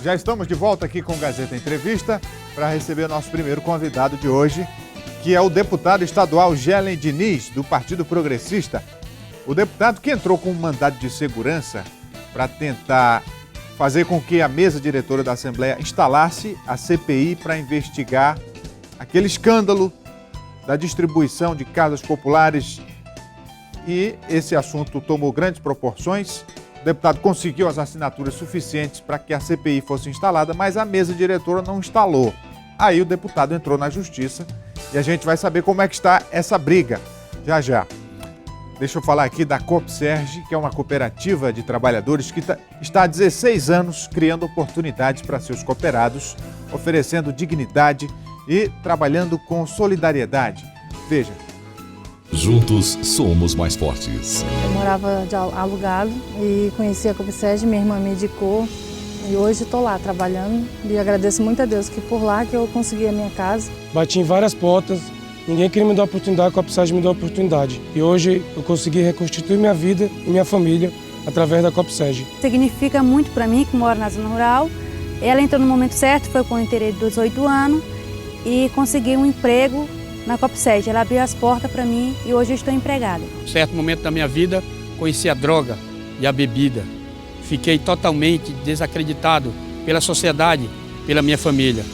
Já estamos de volta aqui com o Gazeta Entrevista para receber o nosso primeiro convidado de hoje, que é o deputado estadual Gelen Diniz, do Partido Progressista. O deputado que entrou com um mandado de segurança para tentar fazer com que a mesa diretora da Assembleia instalasse a CPI para investigar aquele escândalo da distribuição de casas populares. E esse assunto tomou grandes proporções. O deputado conseguiu as assinaturas suficientes para que a CPI fosse instalada, mas a mesa diretora não instalou. Aí o deputado entrou na justiça e a gente vai saber como é que está essa briga já já. Deixa eu falar aqui da Copserge, que é uma cooperativa de trabalhadores que está há 16 anos criando oportunidades para seus cooperados, oferecendo dignidade e trabalhando com solidariedade. Veja. Juntos somos mais fortes. Eu morava de alugado e conheci a Copserge, minha irmã me indicou e hoje estou lá trabalhando e agradeço muito a Deus que por lá que eu consegui a minha casa. Bati em várias portas, ninguém queria me dar a oportunidade, a Copserge me deu a oportunidade. E hoje eu consegui reconstituir minha vida e minha família através da Copserge. Significa muito para mim, que moro na zona rural. Ela entrou no momento certo, foi quando eu entrei de 18 anos e consegui um emprego na Copserge. Ela abriu as portas para mim e hoje eu estou empregada. Em certo momento da minha vida, conheci a droga e a bebida. Fiquei totalmente desacreditado pela sociedade, pela minha família,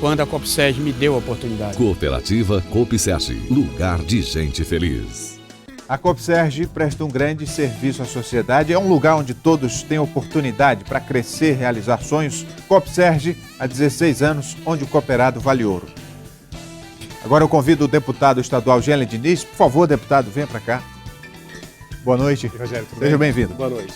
quando a Copserge me deu a oportunidade. Cooperativa Copserge, lugar de gente feliz. A Copserge presta um grande serviço à sociedade, é um lugar onde todos têm oportunidade para crescer, realizar sonhos. Copserge, há 16 anos, onde o cooperado vale ouro. Agora eu convido o deputado estadual Gelen Diniz. Por favor, deputado, venha para cá. Boa noite. Rogério, tudo Seja bem? bem-vindo. Boa noite.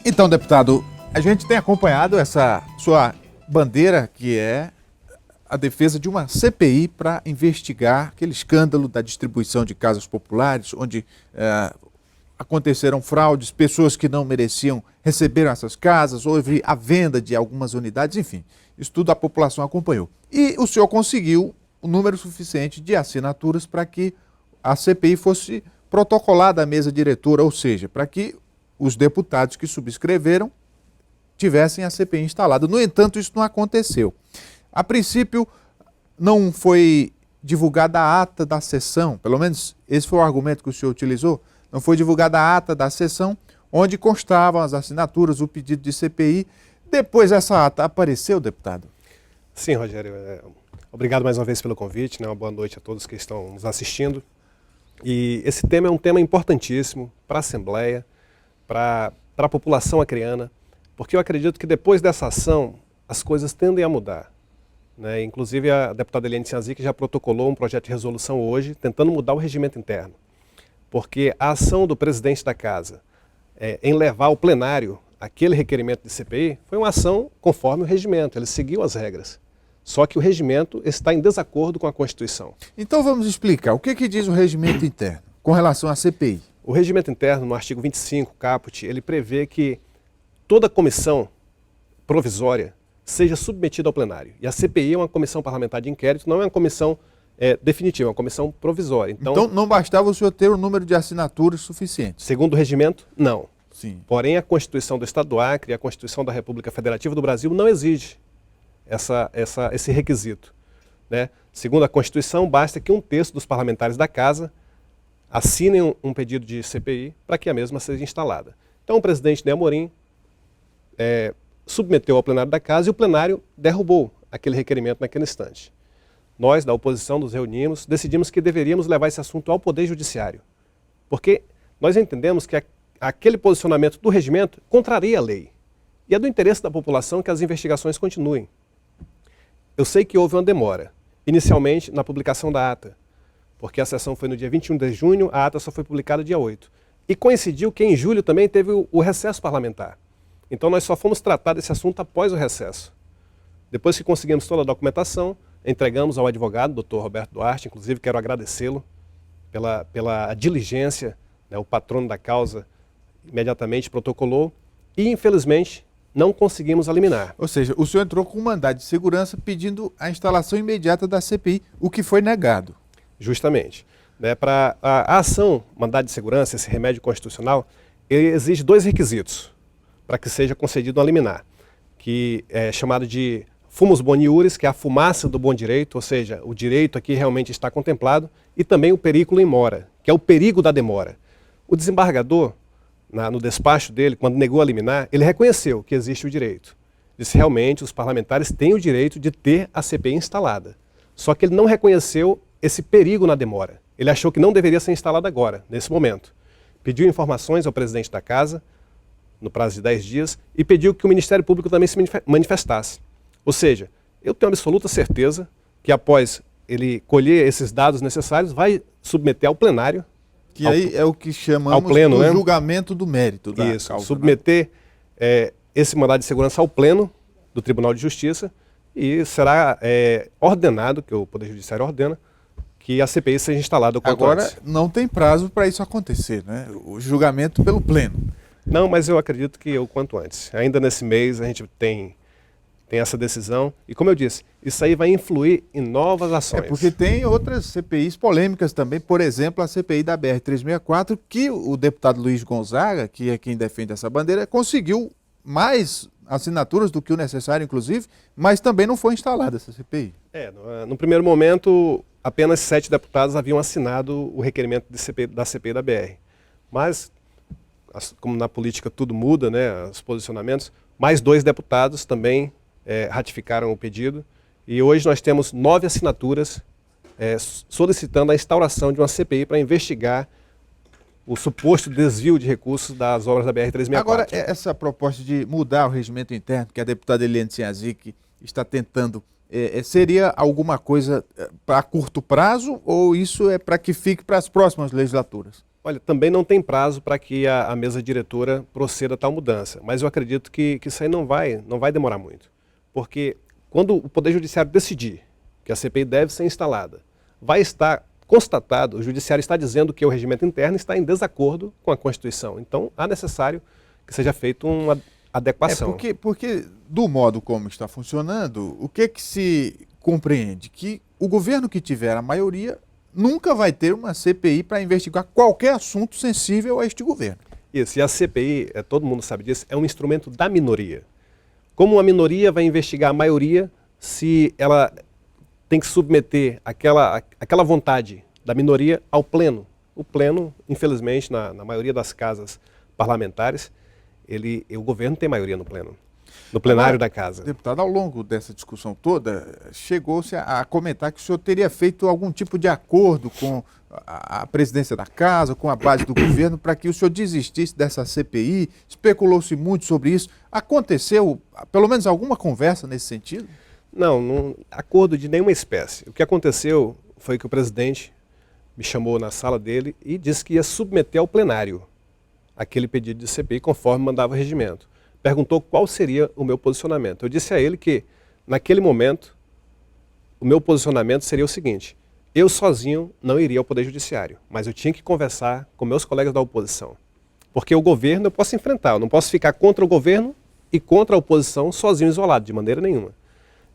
Então, deputado, a gente tem acompanhado essa sua bandeira, que é a defesa de uma CPI para investigar aquele escândalo da distribuição de casas populares, onde aconteceram fraudes, pessoas que não mereciam receberam essas casas, houve a venda de algumas unidades, enfim, isso tudo a população acompanhou. E o senhor conseguiu o número suficiente de assinaturas para que a CPI fosse protocolada à mesa diretora, ou seja, para que os deputados que subscreveram tivessem a CPI instalada. No entanto, isso não aconteceu. A princípio, não foi divulgada a ata da sessão, pelo menos esse foi o argumento que o senhor utilizou, não foi divulgada a ata da sessão, onde constavam as assinaturas, o pedido de CPI. Depois essa ata apareceu, deputado? Sim, Rogério. Obrigado mais uma vez pelo convite, né? Uma boa noite a todos que estão nos assistindo. E esse tema é um tema importantíssimo para a Assembleia, para a população acreana, porque eu acredito que depois dessa ação as coisas tendem a mudar. Né? Inclusive a deputada Eliane Cianzic já protocolou um projeto de resolução hoje tentando mudar o regimento interno. Porque a ação do presidente da casa em levar ao plenário aquele requerimento de CPI foi uma ação conforme o regimento, ele seguiu as regras. Só que o regimento está em desacordo com a Constituição. Então vamos explicar, o que diz o regimento interno com relação à CPI? O regimento interno, no artigo 25, caput, ele prevê que toda comissão provisória seja submetida ao plenário. E a CPI é uma comissão parlamentar de inquérito, não é uma comissão definitiva, é uma comissão provisória. Então não bastava o senhor ter o número de assinaturas suficiente? Segundo o regimento, não. Sim. Porém, a Constituição do Estado do Acre e a Constituição da República Federativa do Brasil não exige esse requisito. Né? Segundo a Constituição, basta que um terço dos parlamentares da Casa assinem um pedido de CPI para que a mesma seja instalada. Então, o presidente Ney Amorim submeteu ao plenário da Casa e o plenário derrubou aquele requerimento naquele instante. Nós, da oposição, nos reunimos, decidimos que deveríamos levar esse assunto ao Poder Judiciário, porque nós entendemos que aquele posicionamento do regimento contraria a lei. E é do interesse da população que as investigações continuem. Eu sei que houve uma demora, inicialmente na publicação da ata, porque a sessão foi no dia 21 de junho, a ata só foi publicada dia 8. E coincidiu que em julho também teve o recesso parlamentar. Então nós só fomos tratar desse assunto após o recesso. Depois que conseguimos toda a documentação, entregamos ao advogado, Dr. Roberto Duarte, inclusive quero agradecê-lo pela diligência, né, o patrono da causa imediatamente protocolou e, infelizmente, não conseguimos eliminar. Ou seja, o senhor entrou com um mandado de segurança pedindo a instalação imediata da CPI, o que foi negado. Justamente. Né, para a ação, mandado de segurança, esse remédio constitucional, ele exige dois requisitos para que seja concedido um liminar. que é chamado de fumus boni iuris, que é a fumaça do bom direito, ou seja, o direito aqui realmente está contemplado, e também o periculum in mora, que é o perigo da demora. O desembargador, no despacho dele, quando negou a liminar, ele reconheceu que existe o direito. Disse realmente os parlamentares têm o direito de ter a CPI instalada. Só que ele não reconheceu esse perigo na demora. Ele achou que não deveria ser instalada agora, nesse momento. Pediu informações ao presidente da casa, no prazo de 10 dias, e pediu que o Ministério Público também se manifestasse. Ou seja, eu tenho absoluta certeza que após ele colher esses dados necessários, vai submeter ao plenário. Que aí é o que chamamos pleno, do julgamento do mérito da Isso, causa, submeter esse mandado de segurança ao pleno do Tribunal de Justiça e será ordenado, que o Poder Judiciário ordena, que a CPI seja instalada o quanto Agora, antes. não tem prazo para isso acontecer, né? O julgamento pelo pleno. Não, mas eu acredito que o quanto antes. Ainda nesse mês a gente tem essa decisão. E como eu disse, isso aí vai influir em novas ações. Porque tem outras CPIs polêmicas também, por exemplo, a CPI da BR-364, que o deputado Luiz Gonzaga, que é quem defende essa bandeira, conseguiu mais assinaturas do que o necessário, inclusive, mas também não foi instalada essa CPI. No primeiro momento, apenas 7 deputados haviam assinado o requerimento da CPI da BR. Mas, como na política tudo muda, né, os posicionamentos, mais 2 deputados também ratificaram o pedido. E hoje nós temos 9 assinaturas solicitando a instauração de uma CPI para investigar o suposto desvio de recursos das obras da BR-364. Agora, essa proposta de mudar o regimento interno, que a deputada Eliane Sinhazic está tentando, seria alguma coisa para curto prazo ou isso é para que fique para as próximas legislaturas? Olha, também não tem prazo para que a mesa diretora proceda a tal mudança, mas eu acredito que isso aí não vai demorar muito. Porque quando o Poder Judiciário decidir que a CPI deve ser instalada, vai estar constatado, o Judiciário está dizendo que o regimento interno está em desacordo com a Constituição. Então, há necessário que seja feita uma adequação. Porque do modo como está funcionando, o que se compreende? Que o governo que tiver a maioria nunca vai ter uma CPI para investigar qualquer assunto sensível a este governo. Isso, e a CPI, todo mundo sabe disso, é um instrumento da minoria. Como a minoria vai investigar a maioria se ela tem que submeter aquela vontade da minoria ao pleno? O pleno, infelizmente, na maioria das casas parlamentares, o governo tem maioria no pleno. No plenário da casa. Deputado, ao longo dessa discussão toda, chegou-se a comentar que o senhor teria feito algum tipo de acordo com a presidência da casa, com a base do governo, para que o senhor desistisse dessa CPI. Especulou-se muito sobre isso. Aconteceu, pelo menos, alguma conversa nesse sentido? Não acordo de nenhuma espécie. O que aconteceu foi que o presidente me chamou na sala dele e disse que ia submeter ao plenário aquele pedido de CPI conforme mandava o regimento. Perguntou qual seria o meu posicionamento. Eu disse a ele que, naquele momento, o meu posicionamento seria o seguinte: eu sozinho não iria ao Poder Judiciário, mas eu tinha que conversar com meus colegas da oposição. Porque o governo eu posso enfrentar, eu não posso ficar contra o governo e contra a oposição sozinho, isolado, de maneira nenhuma.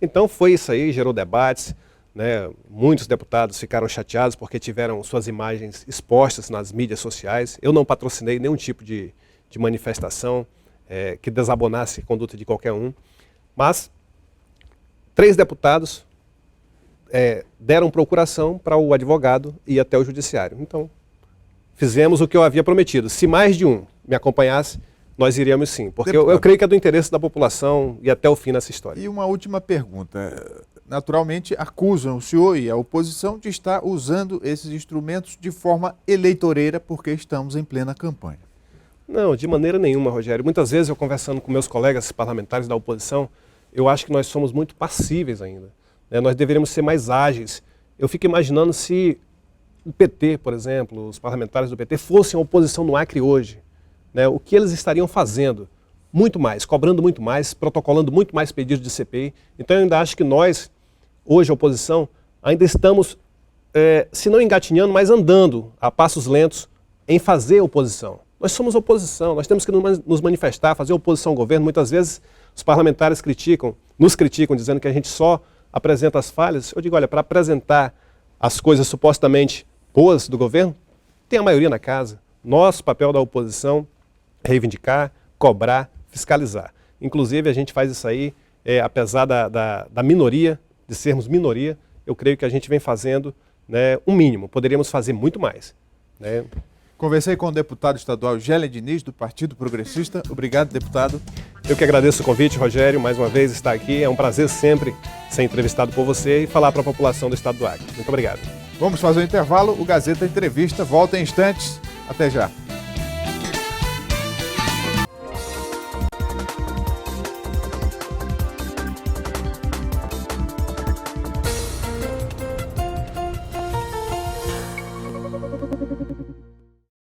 Então foi isso aí, gerou debates, né? Muitos deputados ficaram chateados porque tiveram suas imagens expostas nas mídias sociais. Eu não patrocinei nenhum tipo de manifestação que desabonasse a conduta de qualquer um, mas 3 deputados deram procuração para o advogado ir até o judiciário. Então, fizemos o que eu havia prometido. Se mais de um me acompanhasse, nós iríamos sim, porque eu creio que é do interesse da população e até o fim nessa história. E uma última pergunta. Naturalmente, acusam o senhor e a oposição de estar usando esses instrumentos de forma eleitoreira porque estamos em plena campanha. Não, de maneira nenhuma, Rogério. Muitas vezes eu conversando com meus colegas parlamentares da oposição, eu acho que nós somos muito passíveis ainda. Nós deveríamos ser mais ágeis. Eu fico imaginando se o PT, por exemplo, os parlamentares do PT, fossem a oposição no Acre hoje, o que eles estariam fazendo? Muito mais, cobrando muito mais, protocolando muito mais pedidos de CPI. Então eu ainda acho que nós, hoje a oposição, ainda estamos, se não engatinhando, mas andando a passos lentos em fazer oposição. Nós somos oposição, nós temos que nos manifestar, fazer oposição ao governo. Muitas vezes os parlamentares nos criticam, dizendo que a gente só apresenta as falhas. Eu digo, olha, para apresentar as coisas supostamente boas do governo, tem a maioria na casa. Nosso papel da oposição é reivindicar, cobrar, fiscalizar. Inclusive, a gente faz isso aí, apesar da minoria, de sermos minoria, eu creio que a gente vem fazendo, né, um mínimo. Poderíamos fazer muito mais, né? Conversei com o deputado estadual Gelen Diniz, do Partido Progressista. Obrigado, deputado. Eu que agradeço o convite, Rogério, mais uma vez estar aqui. É um prazer sempre ser entrevistado por você e falar para a população do estado do Acre. Muito obrigado. Vamos fazer um intervalo. O Gazeta Entrevista volta em instantes. Até já.